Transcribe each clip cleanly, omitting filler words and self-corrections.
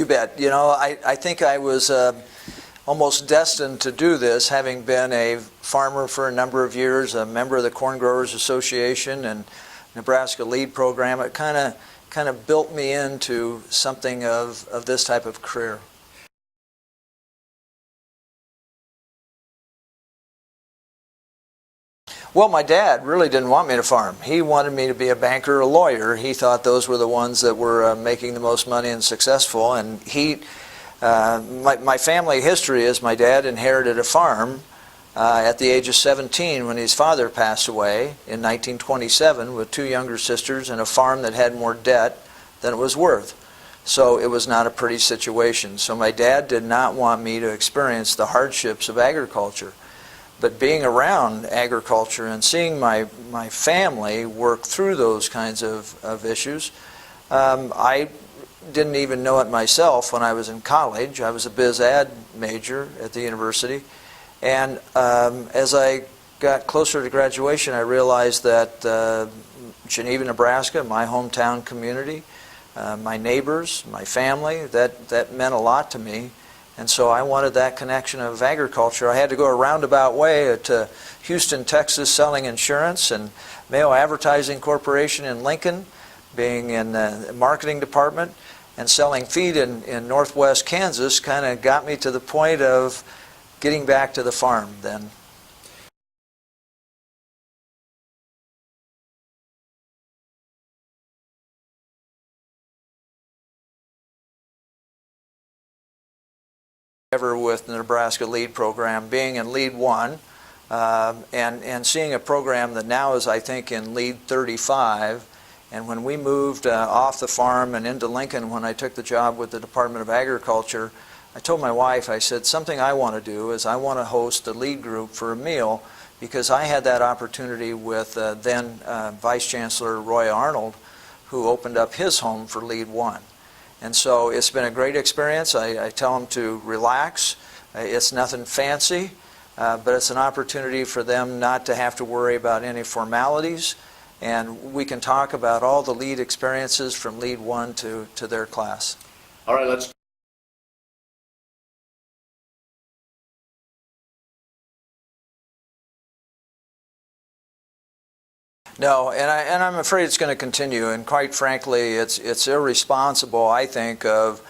You bet. You know, I think I was almost destined to do this, having been a farmer for a number of years, a member of the Corn Growers Association and Nebraska Lead Program. It kind of built me into something of this type of career. Well, my dad really didn't want me to farm. He wanted me to be a banker or a lawyer. He thought those were the ones that were making the most money and successful. And my family history is my dad inherited a farm at the age of 17 when his father passed away in 1927 with two younger sisters and a farm that had more debt than it was worth. So it was not a pretty situation. So my dad did not want me to experience the hardships of agriculture. But being around agriculture and seeing my family work through those kinds of issues, I didn't even know it myself when I was in college. I was a biz ad major at the university. And as I got closer to graduation, I realized that Geneva, Nebraska, my hometown community, my neighbors, my family, that meant a lot to me. And so I wanted that connection of agriculture. I had to go a roundabout way to Houston, Texas, selling insurance, and Mayo Advertising Corporation in Lincoln, being in the marketing department, and selling feed in northwest Kansas kind of got me to the point of getting back to the farm then. Ever with the Nebraska Lead Program, being in Lead 1 and seeing a program that now is, I think, in Lead 35. And when we moved off the farm and into Lincoln, when I took the job with the Department of Agriculture, I told my wife, I said, something I want to do is I want to host a lead group for a meal, because I had that opportunity with then Vice Chancellor Roy Arnold, who opened up his home for Lead 1. And so it's been a great experience. I tell them to relax. It's nothing fancy, but it's an opportunity for them not to have to worry about any formalities. And we can talk about all the lead experiences from Lead 1 to their class. All right, let's. No, and I'm afraid it's going to continue. And quite frankly, it's irresponsible, I think, of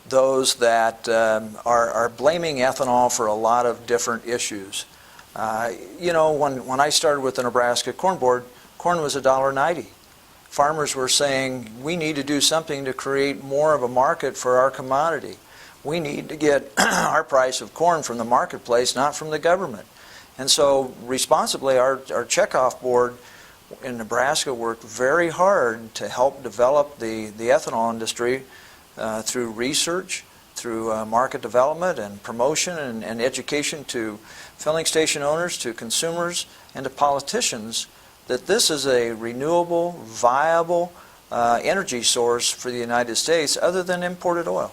those that are blaming ethanol for a lot of different issues. You know, when I started with the Nebraska Corn Board, corn was $1.90. Farmers were saying, we need to do something to create more of a market for our commodity. We need to get our price of corn from the marketplace, not from the government. And so responsibly, our checkoff board in Nebraska worked very hard to help develop the ethanol industry through research, through market development and promotion and education to filling station owners, to consumers, and to politicians, that this is a renewable, viable energy source for the United States other than imported oil.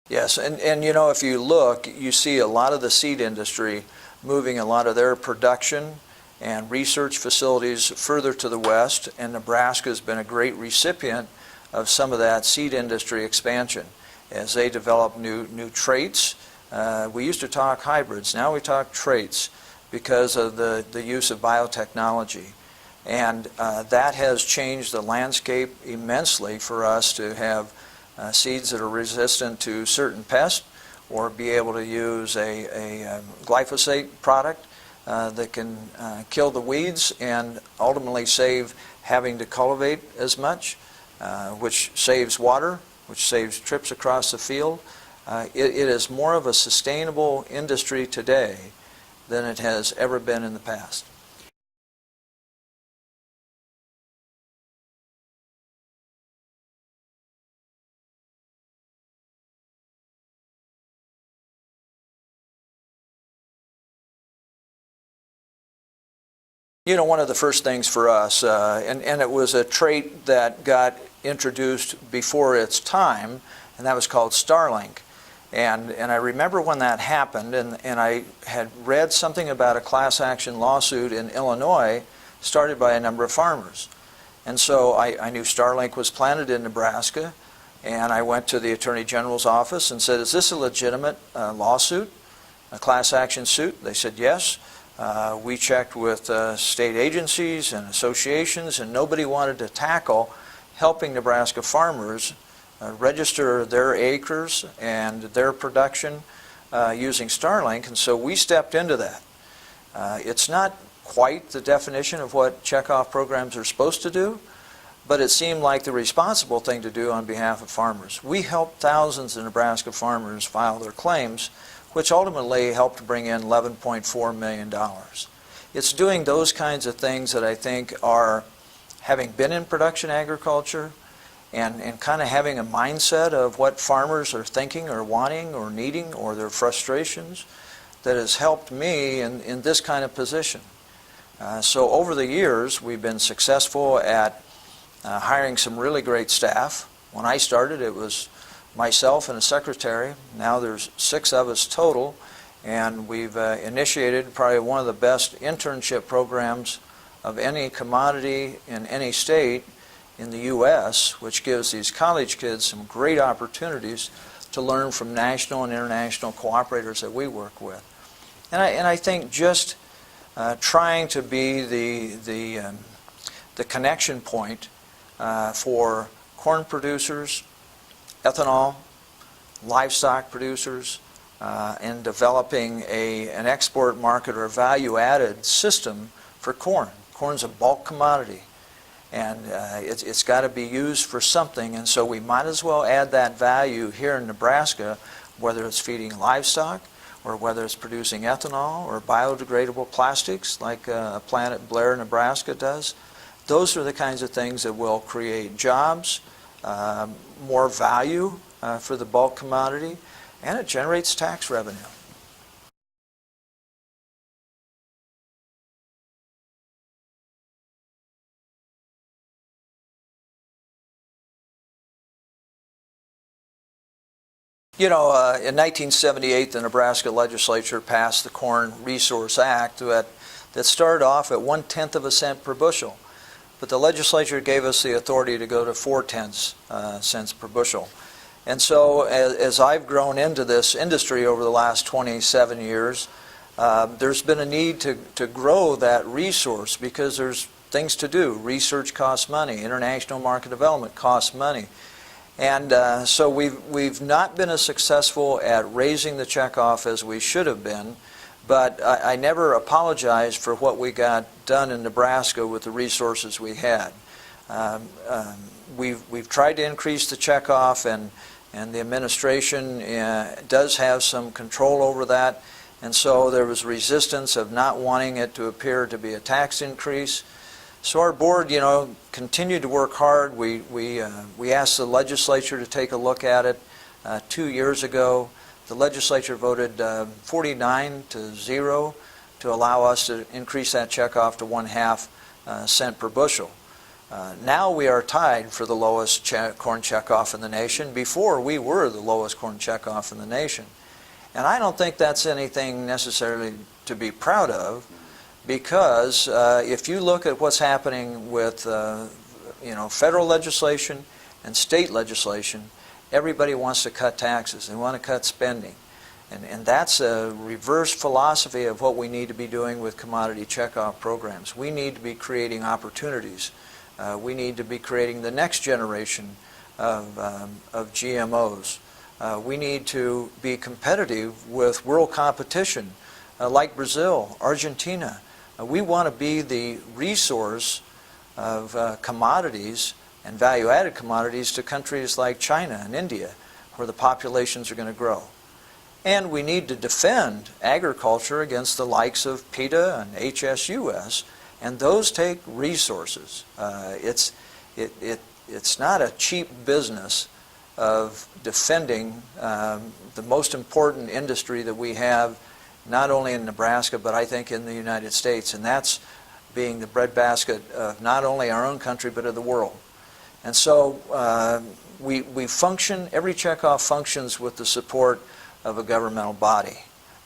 Yes, and you know, if you look, you see a lot of the seed industry moving a lot of their production and research facilities further to the west, and Nebraska has been a great recipient of some of that seed industry expansion as they develop new traits. We used to talk hybrids, now we talk traits because of the use of biotechnology. And that has changed the landscape immensely for us to have seeds that are resistant to certain pests, or be able to use a glyphosate product that can kill the weeds and ultimately save having to cultivate as much, which saves water, which saves trips across the field. It is more of a sustainable industry today than it has ever been in the past. You know, one of the first things for us, and it was a trait that got introduced before its time, and that was called Starlink. And I remember when that happened, and I had read something about a class action lawsuit in Illinois started by a number of farmers. And so I knew Starlink was planted in Nebraska, and I went to the Attorney General's office and said, is this a legitimate lawsuit, a class action suit? They said yes. We checked with state agencies and associations, and nobody wanted to tackle helping Nebraska farmers register their acres and their production using Starlink, and so we stepped into that. It's not quite the definition of what checkoff programs are supposed to do, but it seemed like the responsible thing to do on behalf of farmers. We helped thousands of Nebraska farmers file their claims, which ultimately helped bring in $11.4 million. It's doing those kinds of things that I think are, having been in production agriculture, and kind of having a mindset of what farmers are thinking or wanting or needing or their frustrations, that has helped me in this kind of position. So over the years, we've been successful at hiring some really great staff. When I started, it was myself and a secretary. Now there's 6 of us total, and we've initiated probably one of the best internship programs of any commodity in any state in the U.S., which gives these college kids some great opportunities to learn from national and international cooperators that we work with. And I think just trying to be the connection point for corn producers, ethanol, livestock producers, and developing an export market or value-added system for corn. Corn's a bulk commodity, and it's got to be used for something, and so we might as well add that value here in Nebraska, whether it's feeding livestock or whether it's producing ethanol or biodegradable plastics like a plant at Blair, Nebraska does. Those are the kinds of things that will create jobs, more value for the bulk commodity, and it generates tax revenue. You know, in 1978, the Nebraska legislature passed the Corn Resource Act that started off at 1/10 of a cent per bushel. But the legislature gave us the authority to go to 4/10 cents per bushel. And so as I've grown into this industry over the last 27 years, there's been a need to grow that resource because there's things to do. Research costs money. International market development costs money. And so we've not been as successful at raising the checkoff as we should have been, but I never apologized for what we got done in Nebraska with the resources we had. We've tried to increase the checkoff, and the administration does have some control over that, and so there was resistance of not wanting it to appear to be a tax increase. So our board, you know, continued to work hard. We asked the legislature to take a look at it 2 years ago. The legislature voted 49-0 to allow us to increase that checkoff to 1/2 cent per bushel. Now we are tied for the lowest corn checkoff in the nation. Before, we were the lowest corn checkoff in the nation. And I don't think that's anything necessarily to be proud of, because if you look at what's happening with federal legislation and state legislation, everybody wants to cut taxes. They want to cut spending. And that's a reverse philosophy of what we need to be doing with commodity checkoff programs. We need to be creating opportunities. We need to be creating the next generation of GMOs. We need to be competitive with world competition like Brazil, Argentina. We want to be the resource of commodities and value-added commodities to countries like China and India, where the populations are going to grow. And we need to defend agriculture against the likes of PETA and HSUS, and those take resources. It's not a cheap business of defending the most important industry that we have, not only in Nebraska, but I think in the United States, and that's being the breadbasket of not only our own country, but of the world. And so we function, every checkoff functions with the support of a governmental body,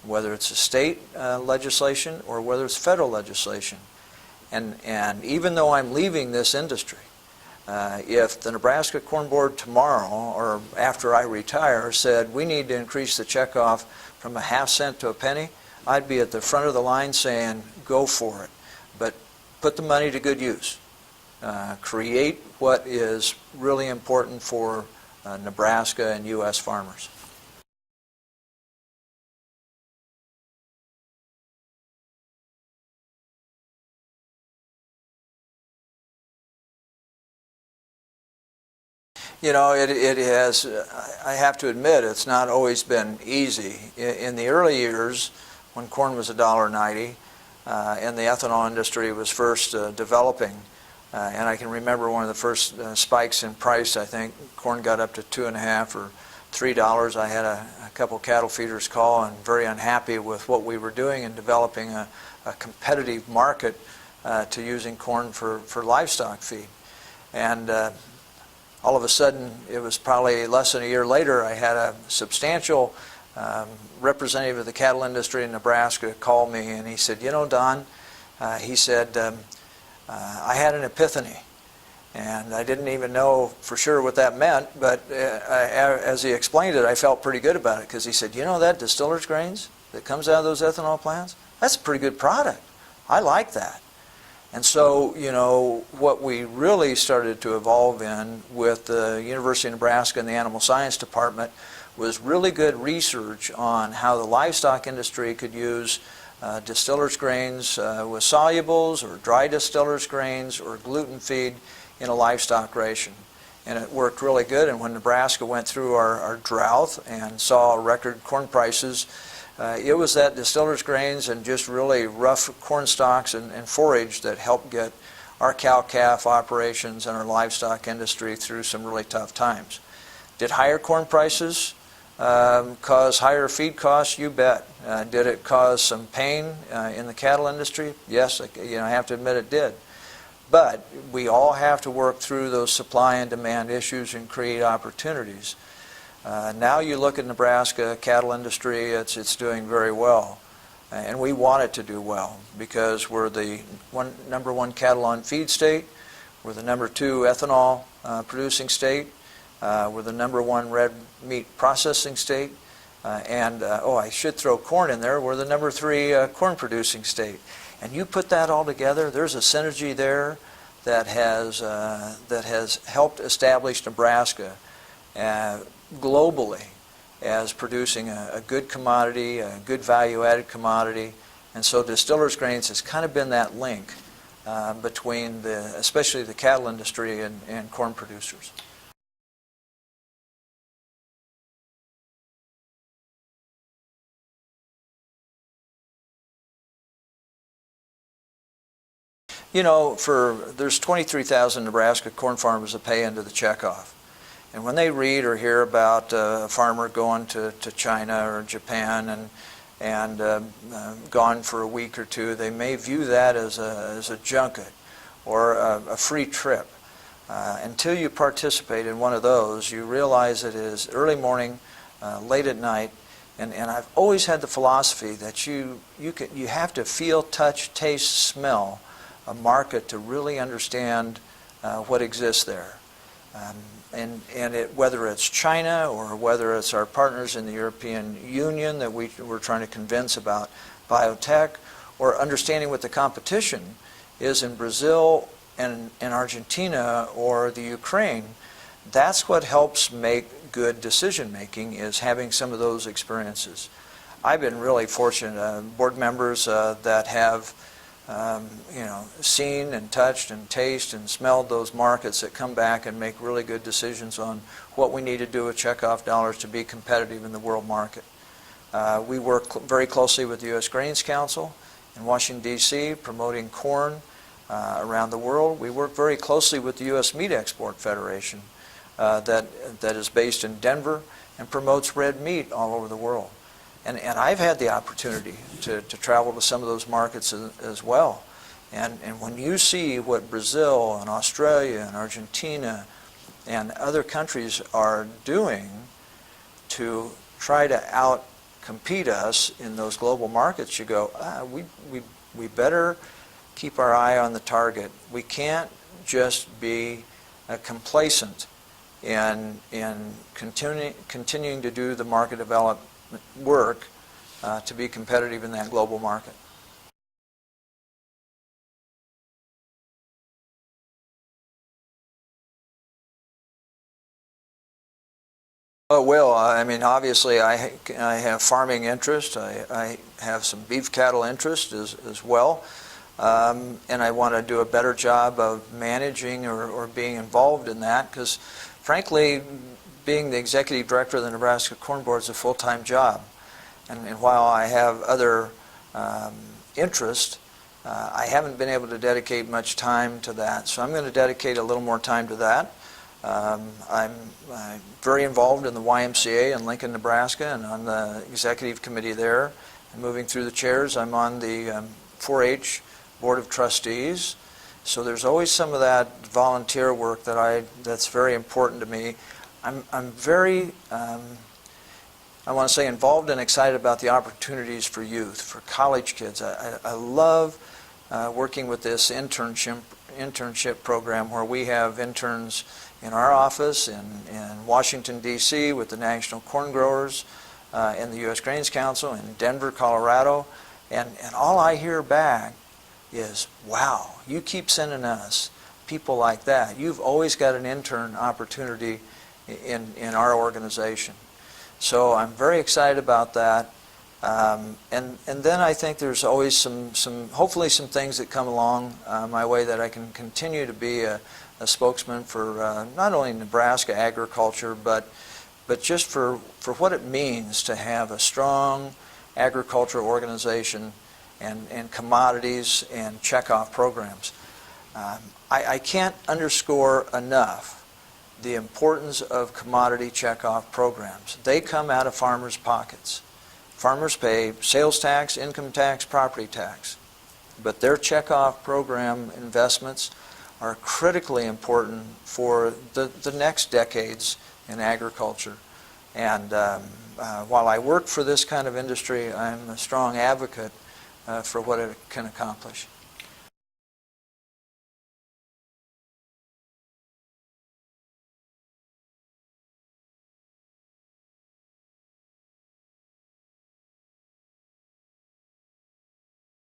whether it's a state legislation or whether it's federal legislation. And even though I'm leaving this industry, if the Nebraska Corn Board tomorrow or after I retire said we need to increase the checkoff from a half cent to a penny, I'd be at the front of the line saying go for it. But put the money to good use. Create what is really important for Nebraska and U.S. farmers. You know, it has, I have to admit, it's not always been easy. In the early years, when corn was $1.90, and the ethanol industry was first developing, and I can remember one of the first spikes in price. I think corn got up to $2.50 or $3. I had a couple cattle feeders call and very unhappy with what we were doing in developing a competitive market to using corn for livestock feed. And all of a sudden, it was probably less than a year later, I had a substantial representative of the cattle industry in Nebraska call me, and he said, you know, Don, he said, I had an epiphany. And I didn't even know for sure what that meant, but as he explained it, I felt pretty good about it, because he said, you know, that distiller's grains that comes out of those ethanol plants, that's a pretty good product. I like that. And so, you know, what we really started to evolve in with the University of Nebraska and the Animal Science Department was really good research on how the livestock industry could use distiller's grains with solubles or dry distiller's grains or gluten feed in a livestock ration. And it worked really good. And when Nebraska went through our drought and saw record corn prices, it was that distiller's grains and just really rough corn stalks and forage that helped get our cow-calf operations and our livestock industry through some really tough times. Did higher corn prices cause higher feed costs? You bet. Did it cause some pain in the cattle industry? Yes, I have to admit it did. But we all have to work through those supply and demand issues and create opportunities. Now you look at Nebraska cattle industry, it's doing very well. And we want it to do well because we're the number one cattle on feed state, we're the number 2 ethanol producing state, we're the number 1 red meat processing state, and I should throw corn in there, we're the number 3 corn producing state. And you put that all together, there's a synergy there that has helped establish Nebraska globally as producing a good commodity, a good value-added commodity. And so distiller's grains has kind of been that link between especially the cattle industry and corn producers. You know, there's 23,000 Nebraska corn farmers that pay into the checkoff. And when they read or hear about a farmer going to China or Japan and gone for a week or two, they may view that as a junket or a free trip. Until you participate in one of those, you realize it is early morning, late at night, and I've always had the philosophy that you have to feel, touch, taste, smell a market to really understand what exists there. Whether it's China or whether it's our partners in the European Union that we're trying to convince about biotech, or understanding what the competition is in Brazil and in Argentina or the Ukraine, that's what helps make good decision making, is having some of those experiences. I've been really fortunate, board members that have seen and touched and tasted and smelled those markets that come back and make really good decisions on what we need to do with checkoff dollars to be competitive in the world market. We work very closely with the U.S. Grains Council in Washington, D.C., promoting corn around the world. We work very closely with the U.S. Meat Export Federation that is based in Denver and promotes red meat all over the world. And I've had the opportunity to travel to some of those markets as well. And when you see what Brazil and Australia and Argentina and other countries are doing to try to compete us in those global markets, you go, we better keep our eye on the target. We can't just be complacent in continuing to do the market development work to be competitive in that global market. Oh, well, I mean, obviously I have farming interest. I have some beef cattle interest as well. And I want to do a better job of managing or being involved in that because, frankly, being the executive director of the Nebraska Corn Board is a full-time job. And while I have other interest, I haven't been able to dedicate much time to that. So I'm going to dedicate a little more time to that. I'm very involved in the YMCA in Lincoln, Nebraska, and on the executive committee there. And moving through the chairs, I'm on the 4-H Board of Trustees. So there's always some of that volunteer work that's very important to me. I'm very, I want to say, involved and excited about the opportunities for youth, for college kids. I love working with this internship program where we have interns in our office in Washington, D.C. with the National Corn Growers, in the U.S. Grains Council, in Denver, Colorado. And all I hear back is, wow, you keep sending us people like that. You've always got an intern opportunity in our organization. So I'm very excited about that. And then I think there's always hopefully some things that come along my way that I can continue to be a spokesman for not only Nebraska agriculture, but just for what it means to have a strong agricultural organization and commodities and checkoff programs. I can't underscore enough the importance of commodity checkoff programs. They come out of farmers' pockets. Farmers pay sales tax, income tax, property tax. But their checkoff program investments are critically important for the next decades in agriculture. And while I work for this kind of industry, I'm a strong advocate for what it can accomplish.